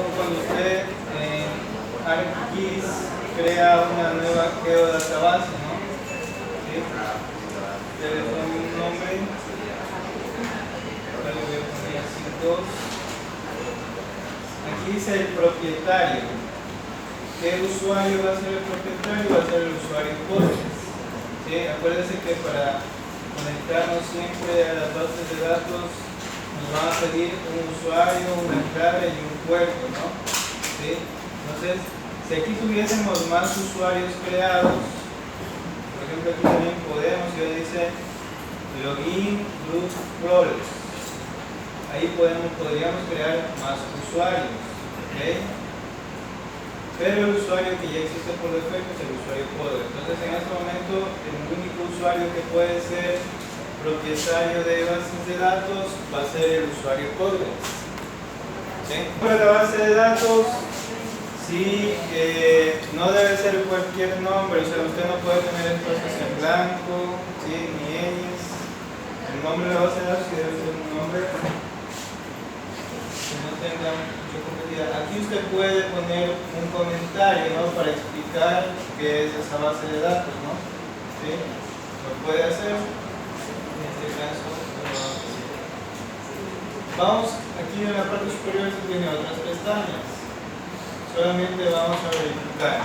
como cuando usted en ArcGIS crea una nueva geodatabase, ¿no? ¿Sí? Usted le pone un nombre, ahora le voy a poner así 2. Aquí dice el propietario. ¿Qué usuario va a ser el propietario? Va a ser el usuario podcast. ¿Sí? Acuérdense que para conectarnos siempre a las bases de datos nos van a pedir un usuario, una clave y un cuerpo, ¿no? ¿Sí? Entonces, si aquí tuviésemos más usuarios creados, por ejemplo aquí también podemos, ya dice login root roles, ahí podríamos crear más usuarios, ¿okay? Pero el usuario que ya existe por defecto es el usuario poder. Entonces en este momento el único usuario que puede ser propietario de bases de datos va a ser el usuario poder. ¿Sí? Para la base de datos, sí, no debe ser cualquier nombre, o sea, usted no puede tener espacios en blanco, ¿sí? Ni ellos. El nombre de la base de datos sí debe ser un nombre que no tenga mucha complejidad. Aquí usted puede poner un comentario, ¿no? Para explicar qué es esa base de datos, ¿no? ¿Sí? Lo puede hacer. En este caso, lo vamos a hacer. Vamos, aquí en la parte superior se tiene otras pestañas. Solamente vamos a verificar.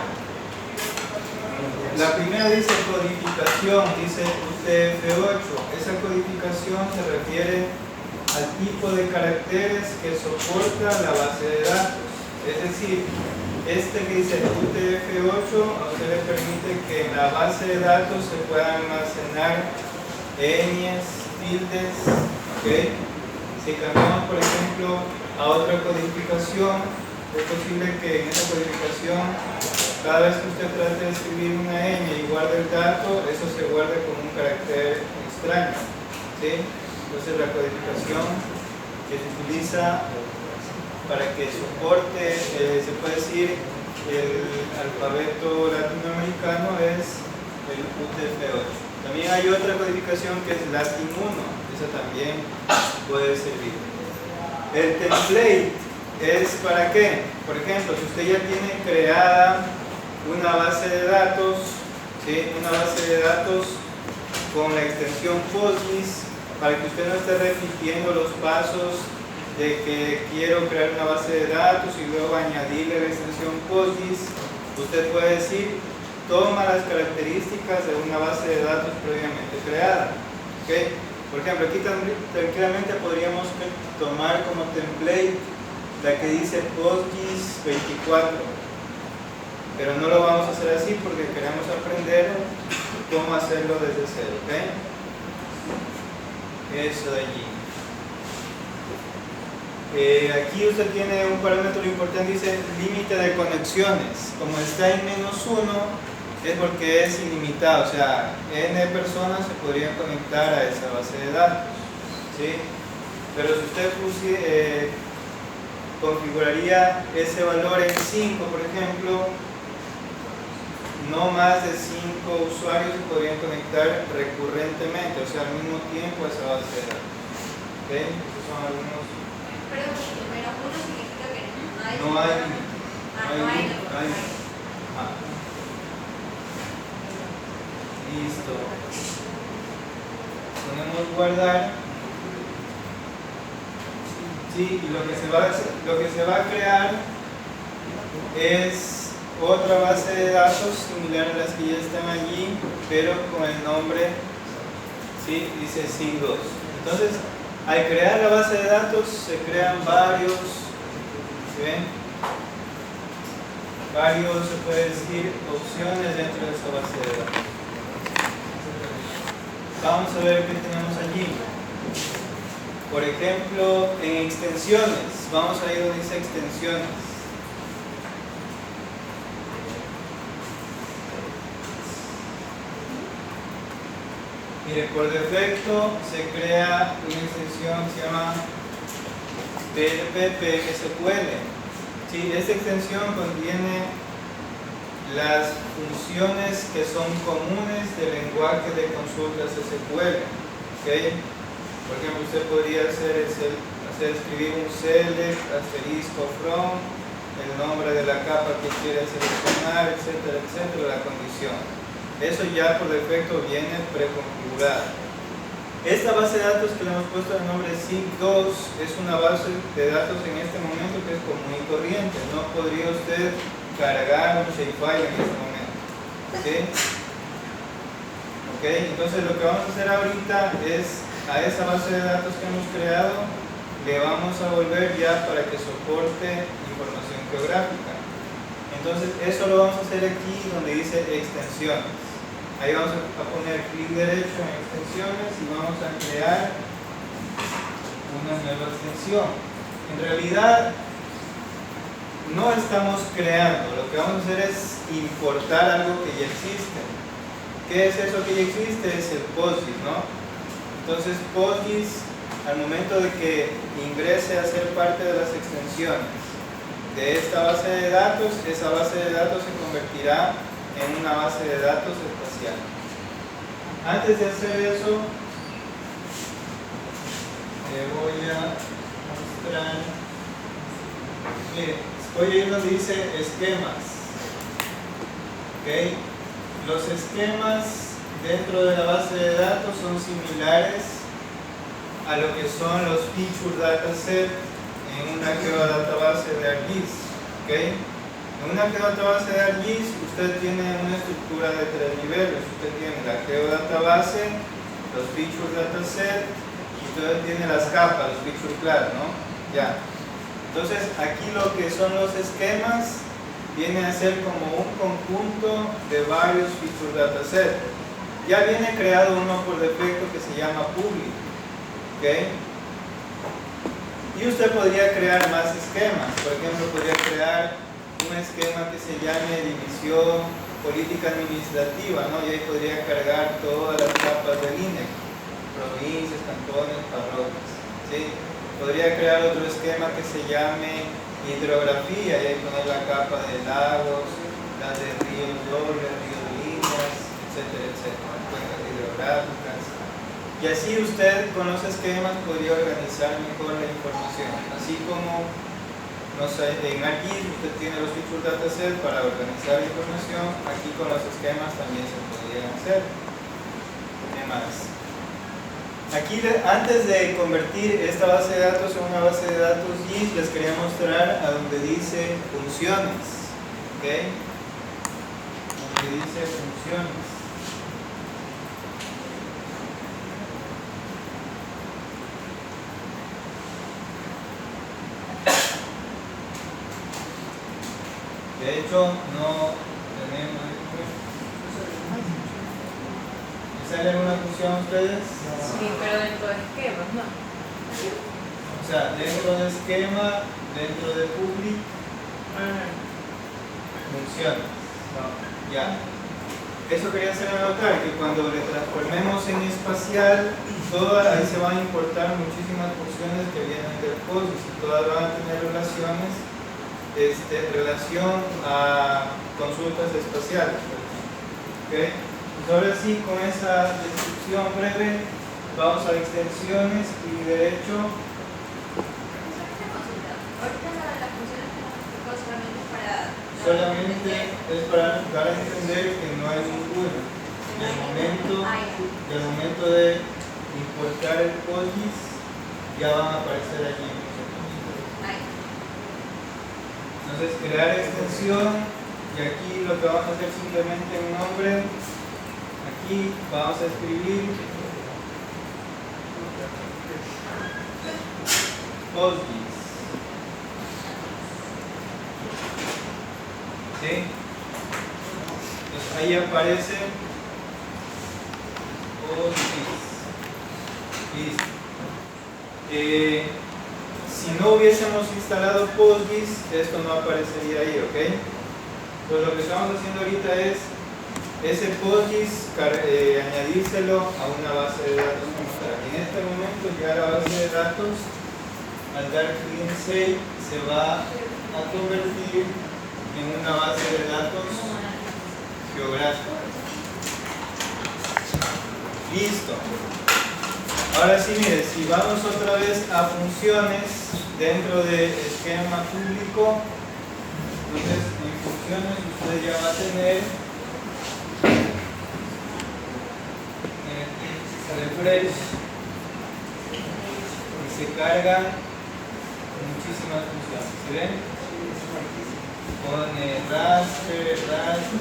La primera dice codificación, dice UTF-8. Esa codificación se refiere al tipo de caracteres que soporta la base de datos. Es decir, este que dice UTF-8 a usted le permite que en la base de datos se puedan almacenar ñes, tildes, ¿okay? Si cambiamos, por ejemplo, a otra codificación, es posible que en esa codificación, cada vez que usted trate de escribir una ñ y guarde el dato, eso se guarde con un carácter extraño, ¿sí? Entonces la codificación que se utiliza para que soporte, se puede decir, el alfabeto latinoamericano es el UTF-8. También hay otra codificación que es Latin 1, esa también puede servir. El template es para qué? Por ejemplo, si usted ya tiene creada una base de datos, ¿sí? Una base de datos con la extensión PostGIS, para que usted no esté repitiendo los pasos de que quiero crear una base de datos y luego añadirle la extensión PostGIS, usted puede decir, toma las características de una base de datos previamente creada. ¿Okay? Por ejemplo, aquí tranquilamente podríamos tomar como template la que dice PostGIS 24, pero no lo vamos a hacer así porque queremos aprender cómo hacerlo desde cero. ¿Okay? Eso de allí. Aquí usted tiene un parámetro importante, dice límite de conexiones. Como está en -1, es porque es ilimitado, o sea, n personas se podrían conectar a esa base de datos, ¿sí? Pero si usted configuraría ese valor en 5, por ejemplo, no más de 5 usuarios se podrían conectar recurrentemente, o sea, al mismo tiempo a esa base de datos. ¿Okay? Esos son algunos. Pero uno significa que No hay. Listo. Ponemos guardar. Sí, y lo que se va a crear es otra base de datos similar a las que ya están allí, pero con el nombre, ¿sí? Dice SIG2. Entonces, al crear la base de datos se crean varios, ¿ven? Varios, se puede decir, opciones dentro de esa base de datos. Vamos a ver qué tenemos allí. Por ejemplo, en extensiones, vamos a ir donde dice extensiones. Mire, por defecto se crea una extensión que se llama PLP-PSQL. ¿Sí? Esta extensión contiene las funciones que son comunes del lenguaje de consultas SQL. ¿Okay? Por ejemplo, usted podría hacer Usted escribir un select, asterisco from, el nombre de la capa que quiere seleccionar, etcétera, etcétera, la condición. Eso ya por defecto viene preconfigurado. Esta base de datos que le hemos puesto el nombre SIG2 es una base de datos en este momento que es común y corriente. No podría usted cargar un shapefile en este momento. ¿Sí? Ok, entonces lo que vamos a hacer ahorita es a esa base de datos que hemos creado le vamos a volver ya para que soporte información geográfica. Entonces eso lo vamos a hacer aquí donde dice extensiones. Ahí vamos a poner clic derecho en extensiones y vamos a crear una nueva extensión. En realidad no estamos creando, lo que vamos a hacer es importar algo que ya existe. ¿Qué es eso que ya existe? Es el PostGIS, ¿no? Entonces PostGIS, al momento de que ingrese a ser parte de las extensiones de esta base de datos, esa base de datos se convertirá en una base de datos espacial. Antes de hacer eso, le voy a mostrar. Mire, voy a ir donde dice esquemas. ¿Okay? Los esquemas dentro de la base de datos son similares a lo que son los feature dataset en una geodatabase de ArcGIS. ¿Okay? En una geodatabase de ArcGIS usted tiene una estructura de 3 niveles. Usted tiene la geodatabase, los feature dataset y usted tiene las capas, los feature class, ¿no? Ya. Entonces aquí lo que son los esquemas viene a ser como un conjunto de varios feature dataset. Ya viene creado uno por defecto que se llama public. ¿Okay? Y usted podría crear más esquemas. Por ejemplo, podría crear un esquema que se llame división política administrativa, ¿no? Y ahí podría cargar todas las capas del INEC, provincias, cantones, parroquias, ¿sí? Podría crear otro esquema que se llame hidrografía y ahí poner la capa de lagos, las de ríos dobles, ríos líneas, etcétera, etcétera, cuencas hidrográficas. Y así usted con los esquemas podría organizar mejor la información, así como no sé, en ArcGIS usted tiene los feature dataset para organizar la información, aquí con los esquemas también se podría hacer. ¿Qué más? Aquí antes de convertir esta base de datos en una base de datos GIS les quería mostrar a donde dice funciones. ¿Ok? Donde dice funciones. De hecho, no tenemos. ¿Les sale alguna función a ustedes? Sí, pero dentro de esquemas, ¿no? O sea, dentro de esquema, dentro de public, funciones. Ya. Eso quería hacer notar, que cuando le transformemos en espacial, ahí se van a importar muchísimas funciones que vienen del PostGIS y todas van a tener relación a consultas espaciales. ¿Okay? Pues ahora sí, con esa descripción breve, vamos a extensiones y derecho. Ahorita las funciones que nos explicó solamente es para dar a entender que no hay ninguna. Del momento de importar el PostGIS, ya van a aparecer aquí. Entonces crear extensión y aquí lo que vamos a hacer simplemente en nombre, aquí vamos a escribir PostGIS. ¿Sí? Entonces ahí aparece PostGIS. Listo. Si no hubiésemos instalado PostGIS, esto no aparecería ahí, ¿ok? Pues lo que estamos haciendo ahorita es ese PostGIS añadírselo a una base de datos como tal. En este momento ya la base de datos, al dar clic en Save, se va a convertir en una base de datos geográfica. Listo. Ahora sí, mire, si vamos otra vez a funciones dentro del esquema público, entonces en funciones usted ya va a tener refresh y se cargan muchísimas funciones. ¿Sí ven? Pone raster,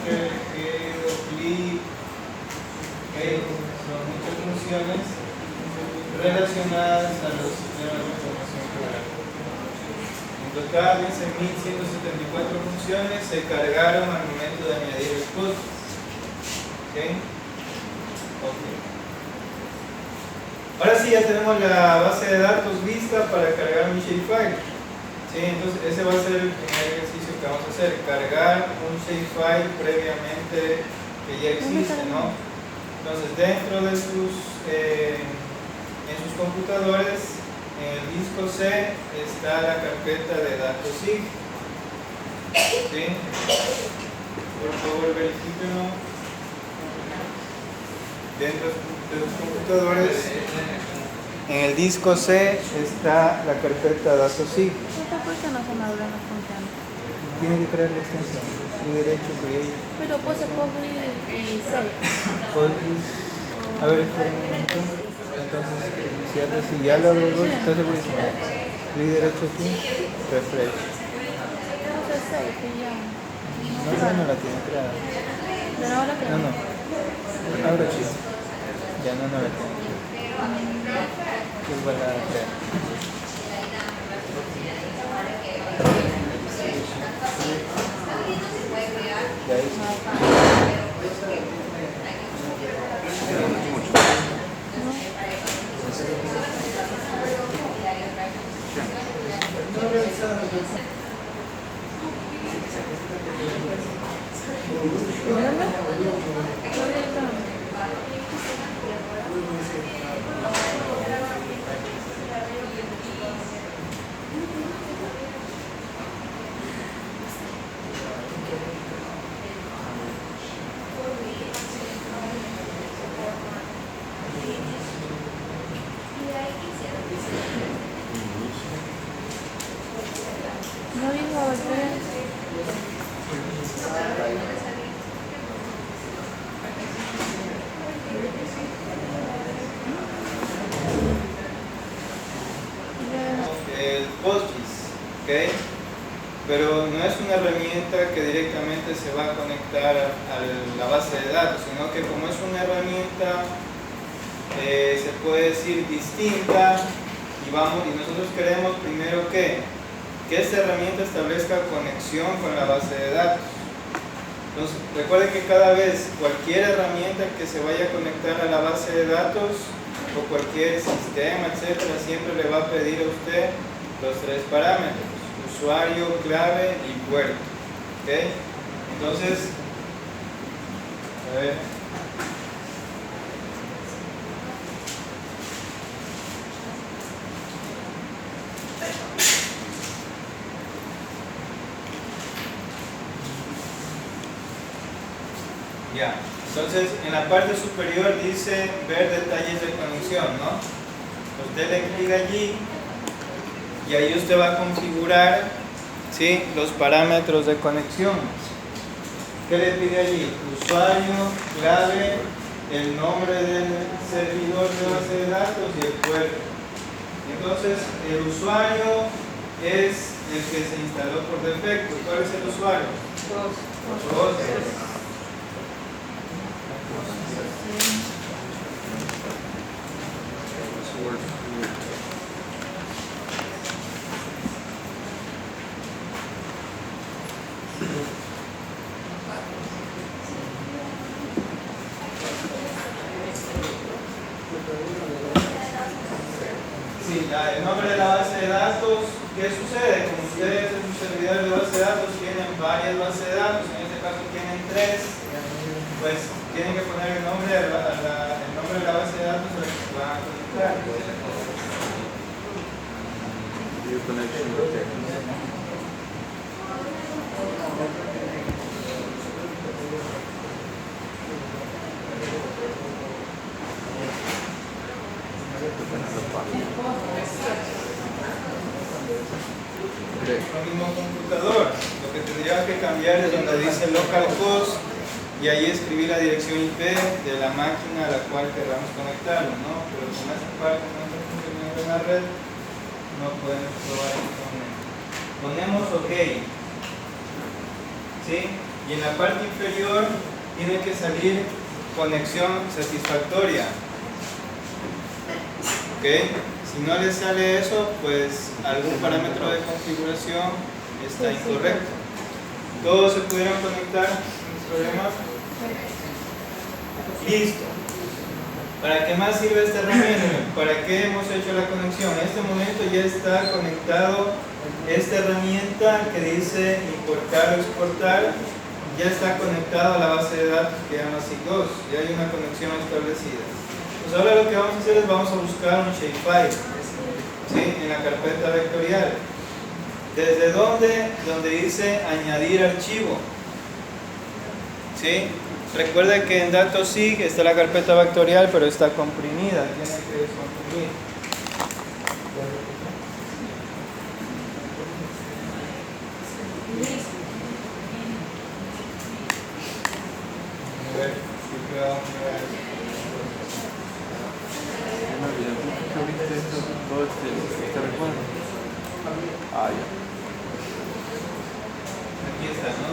geo, click, okay. Son muchas funciones relacionadas a los sistemas de información geográfica. En total, dice 1174 funciones se cargaron al momento de añadir el post. ¿Okay? Okay. Ahora sí ya tenemos la base de datos lista para cargar un shapefile. ¿Sí? Entonces ese va a ser el primer ejercicio que vamos a hacer, cargar un shapefile previamente que ya existe, ¿no? Entonces dentro de en sus computadores, en el disco C está la carpeta de datos SIG. ¿Sí? Por favor verifíquenlo. Dentro de los computadores, en el disco C está la carpeta datos SIG. ¿Por qué no se madura la función? Tiene que crear la extensión. Su derecho create. Pero pues se puede y save. A ver, espera un momento. Entonces, si ya lo logró, está segurísimo. Clic derecho aquí, refresh. No se save, que ya. No, esa no la tiene creada. ¿De nuevo la creo? No. Ahora sí. Ya no la tiene. Igual la crea. Ya hizo. No digo a ver. El Postgres, ¿ok? Pero no es una herramienta que directamente se va a conectar a la base de datos, sino que como es una herramienta, se puede decir distinta, y nosotros queremos primero que esta herramienta establezca conexión con la base de datos. Entonces, recuerden que cada vez cualquier herramienta que se vaya a conectar a la base de datos o cualquier sistema, etcétera, siempre le va a pedir a usted los tres parámetros: usuario, clave y puerto. ¿Ok? Entonces, a ver. Ya, entonces en la parte superior dice ver detalles de conexión, ¿no? Usted le clic allí y ahí usted va a configurar, ¿sí?, los parámetros de conexión. ¿Qué le pide allí? Usuario, clave, el nombre del servidor de base de datos y el puerto. Entonces el usuario es el que se instaló por defecto. ¿Cuál es el usuario? 2. Sí, el nombre de la base de datos. ¿Qué sucede? Como ustedes en sus servidores de base de datos tienen varias bases de datos, en este caso tienen 3, pues tienen que poner el nombre de la base de datos a la que se van a conectar. Lo mismo computador. Lo que tendría que cambiar es donde dice localhost y ahí escribir la dirección IP de la máquina a la cual queramos conectarlo, ¿no? Pero con esta parte no está funcionando en la red, no podemos probar el momento. Ponemos OK, ¿sí? Y en la parte inferior tiene que salir conexión satisfactoria, ¿ok? Si no le sale eso, pues algún parámetro de configuración está incorrecto. ¿Todos se pudieron conectar sin problemas? Listo. ¿Para qué más sirve esta herramienta? ¿Para qué hemos hecho la conexión? En este momento ya está conectado esta herramienta que dice importar o exportar, ya está conectado a la base de datos que llama SIG2, ya hay una conexión establecida. Pues ahora lo que vamos a hacer es vamos a buscar un shapefile, ¿sí? En la carpeta vectorial. ¿Desde dónde? Donde dice añadir archivo, ¿sí? Recuerda que en datos SIG está la carpeta vectorial, pero está comprimida, tiene que descomprimir. A ver, sí que vamos a ver. Ah, ya. Aquí está, ¿no?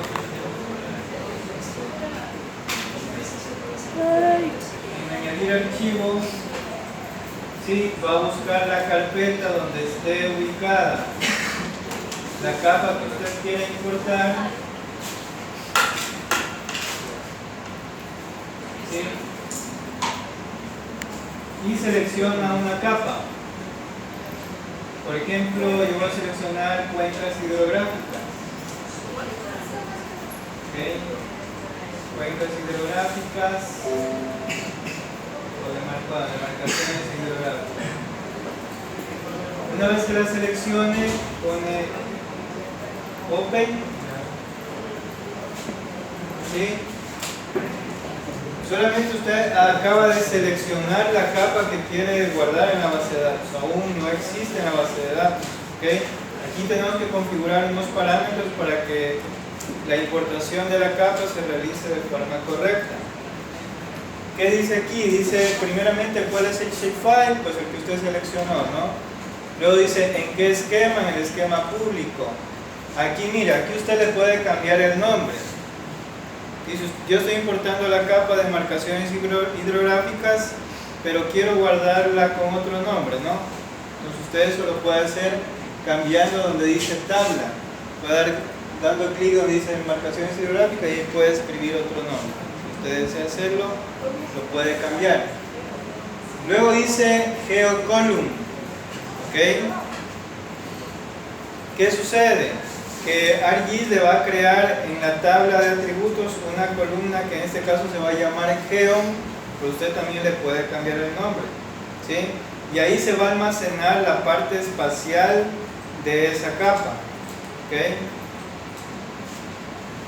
Ay, En añadir archivos, sí, va a buscar la carpeta donde esté ubicada la capa que usted quiere importar, ¿sí? Y selecciona una capa. Por ejemplo, yo voy a seleccionar cuencas hidrográficas. ¿Okay? Cuencas hidrográficas o demarcaciones hidrográficas. Una vez que la seleccione, pone Open, ¿sí? Solamente usted acaba de seleccionar la capa que quiere guardar en la base de datos, aún no existe en la base de datos, ¿okay? Aquí tenemos que configurar unos parámetros para que la importación de la capa se realice de forma correcta. ¿Qué dice aquí? Dice primeramente cuál es el shapefile, pues el que usted seleccionó, ¿no? Luego dice en qué esquema, en el esquema público. Aquí mira, aquí usted le puede cambiar el nombre. Dice, yo estoy importando la capa de marcaciones hidrográficas, pero quiero guardarla con otro nombre, ¿no? Entonces usted eso lo puede hacer cambiando donde dice tabla. Puede dar dando clic donde dice marcaciones hidrográficas y puede escribir otro nombre. Si usted desea hacerlo, lo puede cambiar. Luego dice GeoColumn, ¿ok? ¿Qué sucede? Que ArcGIS le va a crear en la tabla de atributos una columna que en este caso se va a llamar Geom, pero usted también le puede cambiar el nombre, ¿sí? Y ahí se va a almacenar la parte espacial de esa capa, ¿ok?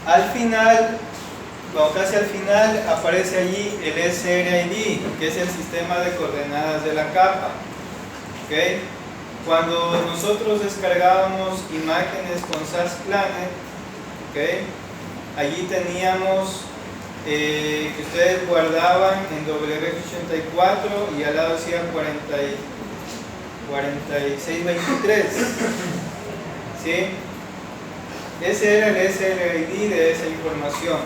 Al final, casi al final, aparece allí el SRID, que es el sistema de coordenadas de la capa, ¿ok? Cuando nosotros descargábamos imágenes con SAS Planet, ¿okay? Allí teníamos que ustedes guardaban en W84 y al lado decía 4623, ¿sí? Ese era el SRID de esa información.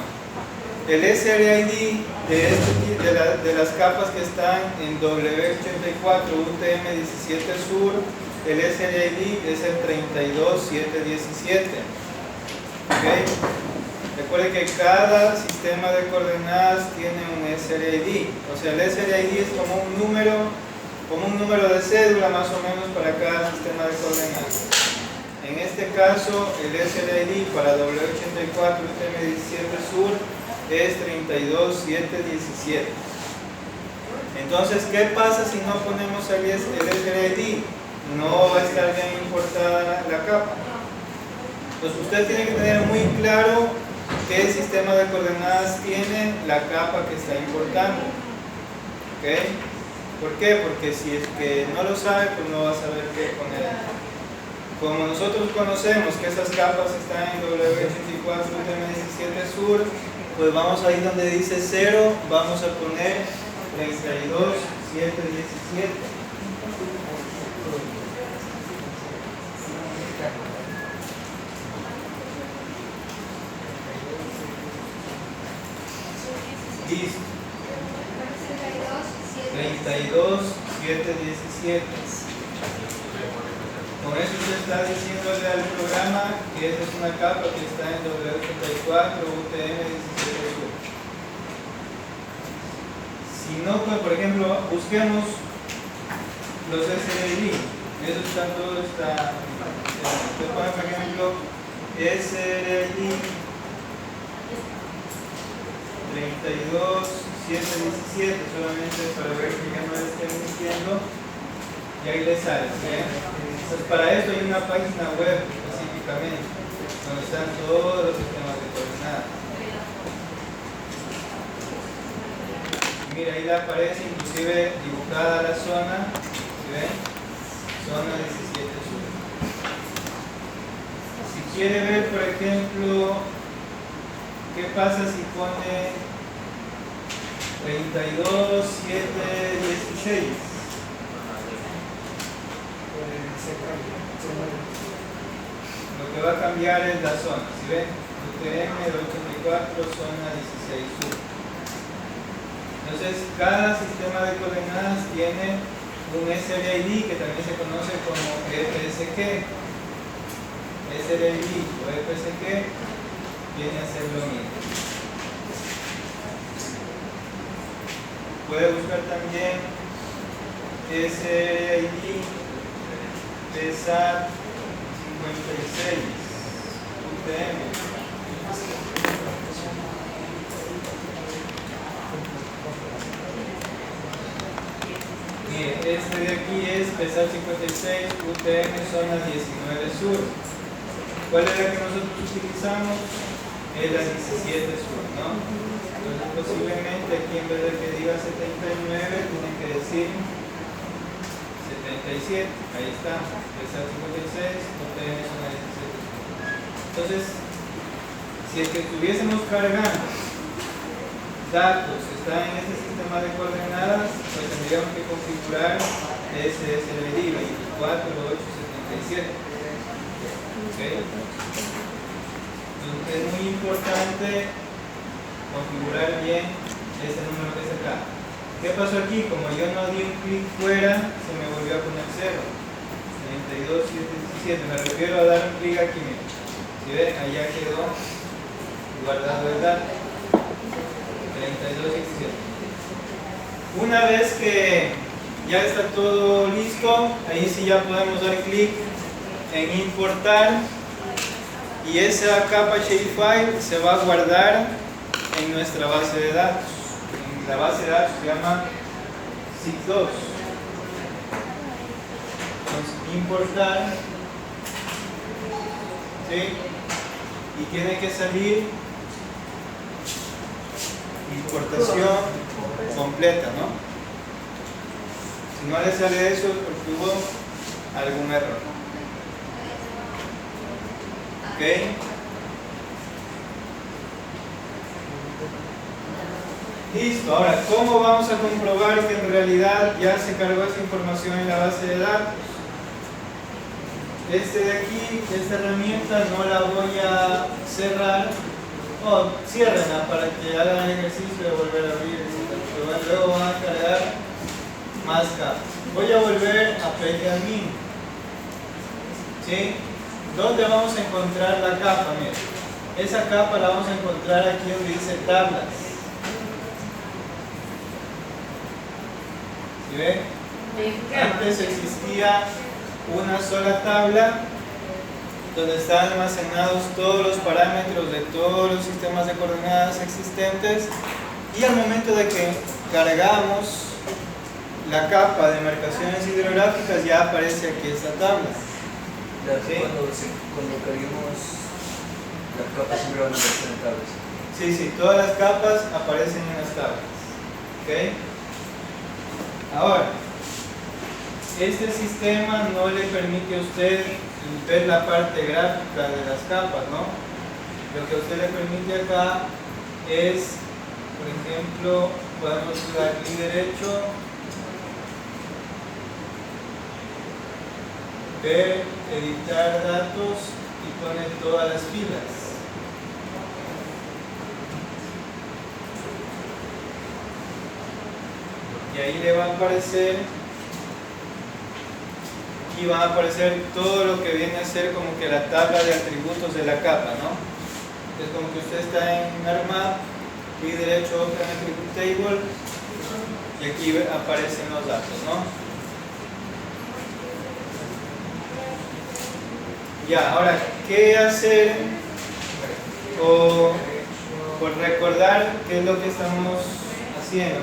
El SRID de las capas que están en W84 UTM-17 Sur, el SRID es el 32717. ¿Okay? Recuerde que cada sistema de coordenadas tiene un SRID. O sea, el SRID es como un número de cédula más o menos para cada sistema de coordenadas. En este caso, el SRID para W84 UTM-17 Sur es 32717. Entonces, ¿qué pasa si no ponemos el SRID? No va a estar bien importada la capa. Entonces usted tiene que tener muy claro qué sistema de coordenadas tiene la capa que está importando. ¿Okay? ¿Por qué? Porque si es que no lo sabe, pues no va a saber qué poner. Como nosotros conocemos que esas capas están en W84 UTM17 Sur, pues vamos ahí donde dice 0, vamos a poner 32, 7, 17. Listo. 32, 7, 17. Con eso se está diciéndole al programa que esa es una capa que está en W84 UTM17 Sur. Si no, pues por ejemplo, busquemos los SRI. Eso está todo, está. Usted pone por ejemplo SRI 32, 7, 17, solamente para ver que ya no le estén diciendo, y ahí le sale. Pues para eso hay una página web específicamente, donde están todos los sistemas de coordenadas. Mira, ahí le aparece inclusive dibujada la zona, ¿sí ven? Zona 17 Sur. Si quiere ver, por ejemplo, ¿qué pasa si pone 32, 7, 16? Lo que va a cambiar es la zona, ¿sí ven? UTM 84, zona 16 Sur. Entonces, cada sistema de coordenadas tiene un SRID que también se conoce como FSG. SRID o FSG viene a ser lo mismo. Puede buscar también SRID PSAT 56 UTM. Mire, este de aquí es PSAT 56 UTM zona 19 Sur. ¿Cuál es la que nosotros utilizamos? Es la 17 Sur, ¿no? Entonces posiblemente aquí en vez de que diga 79 tienen que decir 77. Ahí está, PSAT 56 UTM zona 17 Sur. Entonces, si es que estuviésemos cargando datos que están en este sistema de coordenadas, pues tendríamos que configurar ese SRID 24877. ¿Okay? Entonces es muy importante configurar bien ese número que es acá. ¿Qué pasó aquí? Como yo no di un clic fuera, se me volvió a poner 0. 32, 7, 17. Me refiero a dar un clic aquí. Si ven, allá quedó guardado el dato. 32, 17. Una vez que ya está todo listo, ahí sí ya podemos dar clic en importar y esa capa shapefile se va a guardar en nuestra base de datos. En la base de datos se llama SIG2. Entonces, importar, ¿sí? Y tiene que salir importación completa, ¿no? Si no le sale eso es porque hubo algún error. ¿Ok? Listo. Ahora, ¿cómo vamos a comprobar que en realidad ya se cargó esa información en la base de datos? Este de aquí, esta herramienta, no la voy a cerrar. Oh, ciérrenla para que hagan el ejercicio de volver a abrir. Luego van a cargar más capas. Voy a volver a PageAdmin. ¿Sí? ¿Dónde vamos a encontrar la capa? Miren, esa capa la vamos a encontrar aquí donde dice tablas. ¿Sí ven? Antes existía una sola tabla donde están almacenados todos los parámetros de todos los sistemas de coordenadas existentes, y al momento de que cargamos la capa de marcaciones hidrográficas ya aparece aquí esta tabla. ¿Sí? Cuando carguemos las capas siempre van a aparecer en tablas. Sí, todas las capas aparecen en las tablas. ¿Ok? Ahora, este sistema no le permite a usted ver la parte gráfica de las capas, ¿no? Lo que a usted le permite acá es, por ejemplo, podemos dar clic derecho, ver, editar datos y poner todas las filas. Y ahí le va a aparecer, aquí van a aparecer todo lo que viene a ser como que la tabla de atributos de la capa, ¿no? Es como que usted está en Armap, clic derecho, Open Attribute Table, y aquí aparecen los datos, ¿no? Ya, ahora, ¿qué hacer? O por recordar qué es lo que estamos haciendo.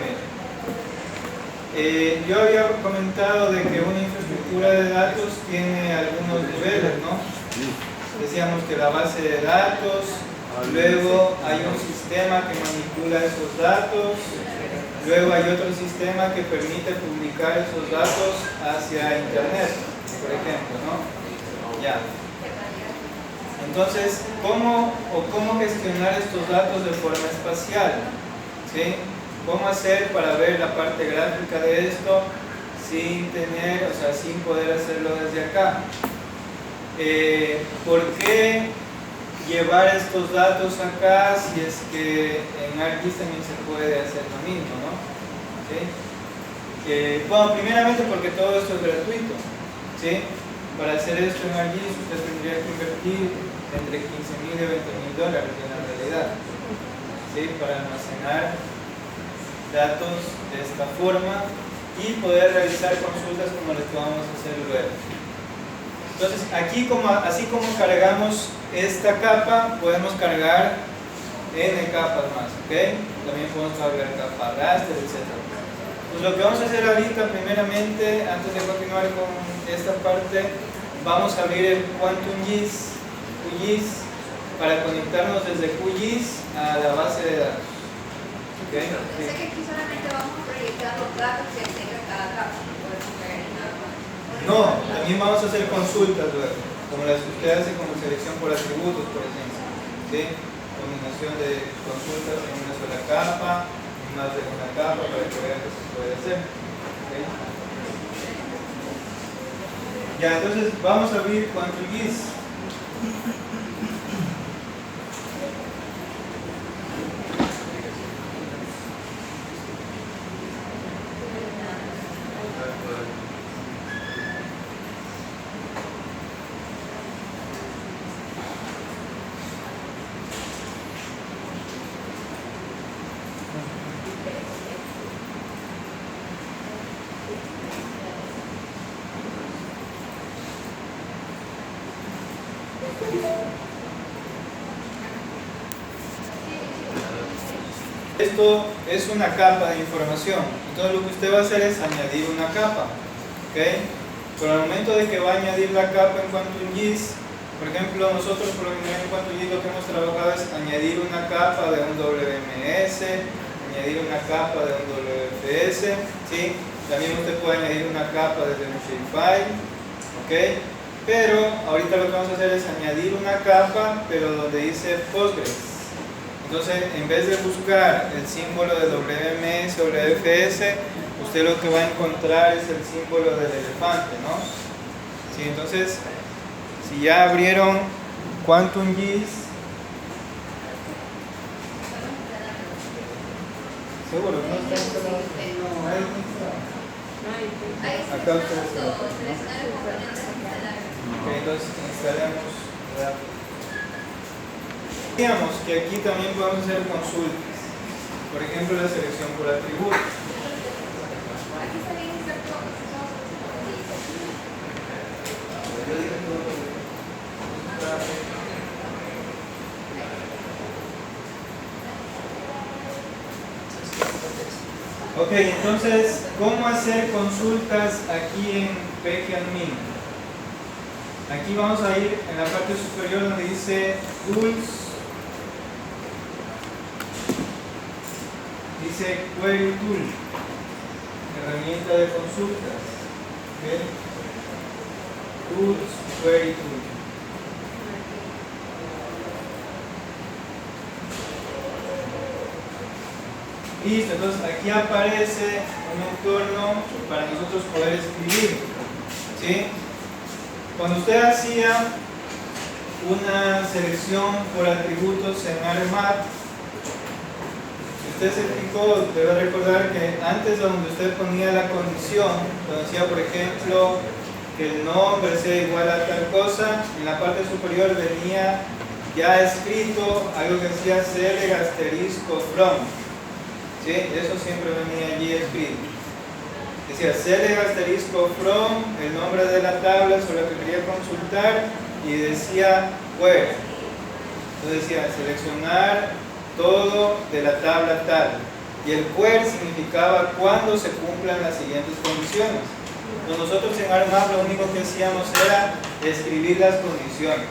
Yo había comentado de que una infraestructura de datos tiene algunos niveles, ¿no? Decíamos que la base de datos, luego hay un sistema que manipula esos datos, luego hay otro sistema que permite publicar esos datos hacia internet, por ejemplo, ¿no? Ya. Entonces, ¿cómo gestionar estos datos de forma espacial? ¿Sí? ¿Cómo hacer para ver la parte gráfica de esto sin tener, o sea, sin poder hacerlo desde acá? ¿Por qué llevar estos datos acá si es que en ArcGIS también se puede hacer lo mismo, ¿no? ¿Sí? Bueno, primeramente porque todo esto es gratuito, ¿sí? Para hacer esto en ArcGIS usted tendría que invertir entre $15,000 y $20,000 en la realidad, ¿sí? Para almacenar datos de esta forma y poder realizar consultas como las que vamos a hacer luego. Entonces aquí así como cargamos esta capa, podemos cargar n capas más, ¿ok? También podemos cargar capa raster, etc. Pues lo que vamos a hacer ahorita, primeramente, antes de continuar con esta parte, vamos a abrir el QuantumGIS para conectarnos desde QGIS a la base de datos. ¿Okay? Sé que aquí solamente vamos a proyectar los datos que tenga cada capa, no podemos ver en nada. No, también vamos a hacer consultas luego, como las que usted hace como selección por atributos, por ejemplo. ¿Sí? Combinación de consultas en una sola capa, en más de una capa, para que vean que se puede hacer. ¿Okay? Ya, entonces vamos a abrir QuantumGIS. Esto es una capa de información, entonces lo que usted va a hacer es añadir una capa, ¿okay? Pero al momento de que va a añadir la capa en QuantumGIS, por ejemplo, nosotros por lo general en QuantumGIS lo que hemos trabajado es añadir una capa de un WMS, añadir una capa de un WFS, ¿sí? También usted puede añadir una capa desde un shapefile, ¿ok? Pero ahorita lo que vamos a hacer es añadir una capa, pero donde dice Postgres. Entonces, en vez de buscar el símbolo de WMS o WFS, usted lo que va a encontrar es el símbolo del elefante, ¿no? Sí, entonces, si ya abrieron QuantumGIS, seguro, ¿no está instalado? No, ahí no está. Ahí sí Acá estamos ustedes se lo todos, ponen, ¿no? seleccionar el componente de instalar. Ok, entonces instalemos rápido. Digamos que aquí también podemos hacer consultas. Por ejemplo, la selección por atributos. Aquí está bien inserto, Ok, entonces, ¿cómo hacer consultas aquí en PGAdmin? Aquí vamos a ir en la parte superior donde dice Tools. Dice Query Tool, herramienta de consultas. ¿Okay? Tools, query tool. Listo, entonces aquí aparece un entorno para nosotros poder escribir. ¿Sí? Cuando usted hacía una selección por atributos en ARMAP, usted se fijó, debe recordar que antes donde usted ponía la condición, donde decía por ejemplo que el nombre sea igual a tal cosa, en la parte superior venía ya escrito algo que decía select asterisco from. ¿Sí? Eso siempre venía allí escrito. Decía select asterisco from, el nombre de la tabla sobre la que quería consultar, y decía where. Entonces decía seleccionar todo de la tabla tal. Y el where significaba cuando se cumplan las siguientes condiciones. Entonces nosotros en ARMAP lo único que hacíamos era escribir las condiciones.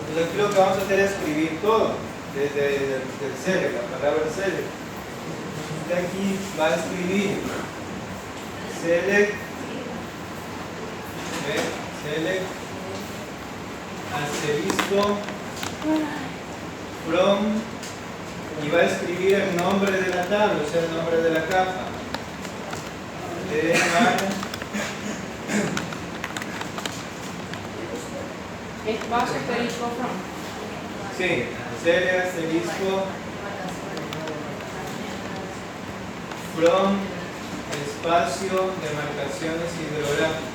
Entonces aquí lo que vamos a hacer es escribir todo, desde el select, la palabra select. Usted aquí va a escribir select, select asterisco from, y va a escribir el nombre de la tabla, o sea, el nombre de la capa. Es base asterisco from. Sí, select asterisco from espacio de marcaciones hidrográficas.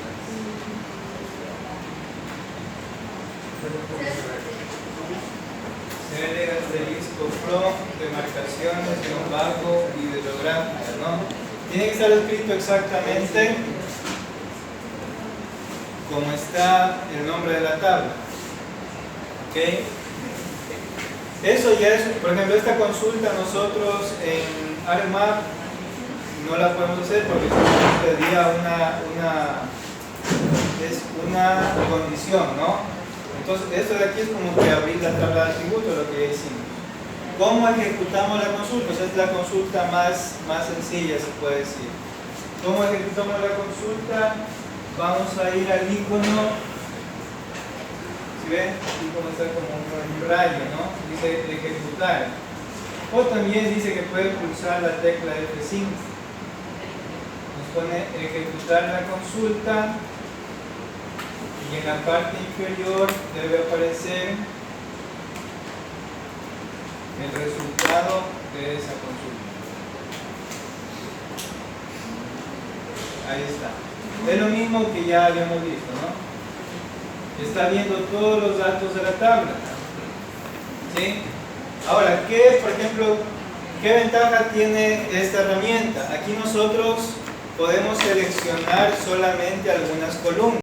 Select asterisco from de marcaciones hidrográficas, ¿no? Tiene que estar escrito exactamente como está el nombre de la tabla. ¿Ok? Eso ya es, por ejemplo, esta consulta nosotros en ARMAP no la podemos hacer porque sería una condición, ¿no? Entonces, esto de aquí es como que abrir la tabla de atributos, lo que ya hicimos. ¿Cómo ejecutamos la consulta? Esa es la consulta más sencilla, se puede decir. ¿Cómo ejecutamos la consulta? Vamos a ir al icono. ¿Sí ven? El icono está como un rayo, ¿no? Dice ejecutar. O también dice que puede pulsar la tecla F5. Nos pone ejecutar la consulta. Y en la parte inferior debe aparecer el resultado de esa consulta. Ahí está. Es lo mismo que ya habíamos visto, ¿no? Está viendo todos los datos de la tabla. ¿Sí? Ahora, por ejemplo, qué ventaja tiene esta herramienta? Aquí nosotros podemos seleccionar solamente algunas columnas.